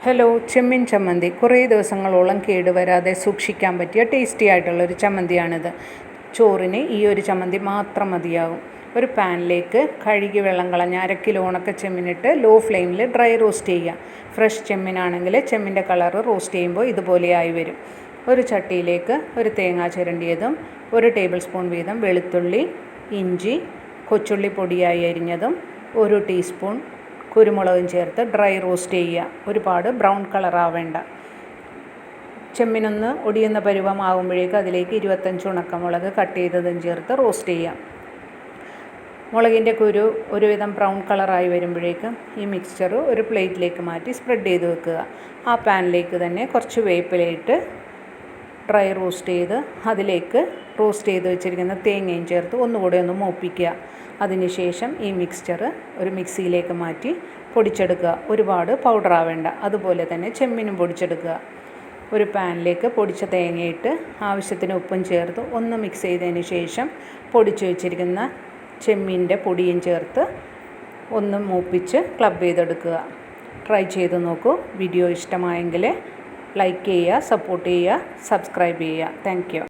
Hello, ചെമ്മീൻ ചമ്മന്തി കുറേ ദിവസങ്ങളോളം കേടുവരാതെ സൂക്ഷിക്കാൻ പറ്റിയ ടേസ്റ്റി ആയിട്ടുള്ളൊരു ചമ്മന്തിയാണിത്. ചോറിന് ഈ ഒരു ചമ്മന്തി മാത്രം മതിയാകും. ഒരു പാനിലേക്ക് കഴുകി വെള്ളം കളഞ്ഞ 1/2 കിലോ ഉണക്ക ചെമ്മീനിട്ട് ലോ ഫ്ലെയിമിൽ ഡ്രൈ റോസ്റ്റ് ചെയ്യുക. ഫ്രഷ് ചെമ്മീനാണെങ്കിൽ ചെമ്മീൻ്റെ കളറ് റോസ്റ്റ് ചെയ്യുമ്പോൾ ഇതുപോലെയായി വരും. ഒരു ചട്ടിയിലേക്ക് ഒരു തേങ്ങ ചിരണ്ടിയതും 1 ടേബിൾ സ്പൂൺ വീതം വെളുത്തുള്ളി, ഇഞ്ചി, കൊച്ചുള്ളി പൊടിയായി അരിഞ്ഞതും 1 ടീസ്പൂൺ കുരുമുളകും ചേർത്ത് ഡ്രൈ റോസ്റ്റ് ചെയ്യുക. ഒരുപാട് ബ്രൗൺ കളറാവേണ്ട. ചെമ്മീനൊന്ന് ഒടിയുന്ന പരുവമാകുമ്പോഴേക്ക് അതിലേക്ക് 25 ഉണക്കമുളക് കട്ട് ചെയ്തതും ചേർത്ത് റോസ്റ്റ് ചെയ്യാം. മുളകിൻ്റെ കുരു ഒരുവിധം ബ്രൗൺ കളറായി വരുമ്പോഴേക്കും ഈ മിക്സ്ചർ ഒരു പ്ലേറ്റിലേക്ക് മാറ്റി സ്പ്രെഡ് ചെയ്ത് വെക്കുക. ആ പാനിലേക്ക് തന്നെ കുറച്ച് വേപ്പിലയിട്ട് ഡ്രൈ റോസ്റ്റ് ചെയ്ത് അതിലേക്ക് റോസ്റ്റ് ചെയ്ത് വെച്ചിരിക്കുന്ന തേങ്ങയും ചേർത്ത് ഒന്നുകൂടെ ഒന്ന് മൂപ്പിക്കുക. അതിനുശേഷം ഈ മിക്സ്ചർ ഒരു മിക്സിയിലേക്ക് മാറ്റി പൊടിച്ചെടുക്കുക. ഒരുപാട് പൗഡർ ആവേണ്ട. അതുപോലെ തന്നെ ചെമ്മീനും പൊടിച്ചെടുക്കുക. ഒരു പാനിലേക്ക് പൊടിച്ച തേങ്ങയിട്ട് ആവശ്യത്തിന് ഉപ്പും ചേർത്ത് ഒന്ന് മിക്സ് ചെയ്തതിന് ശേഷം പൊടിച്ചു വെച്ചിരിക്കുന്ന ചെമ്മീൻ്റെ പൊടിയും ചേർത്ത് ഒന്ന് മൂപ്പിച്ച് ക്ലബ് ചെയ്തെടുക്കുക. ട്രൈ ചെയ്ത് നോക്കൂ. വീഡിയോ ഇഷ്ടമായെങ്കിൽ ലൈക്ക് ചെയ്യുക, സപ്പോർട്ട് ചെയ്യുക, സബ്സ്ക്രൈബ് ചെയ്യുക. Thank you.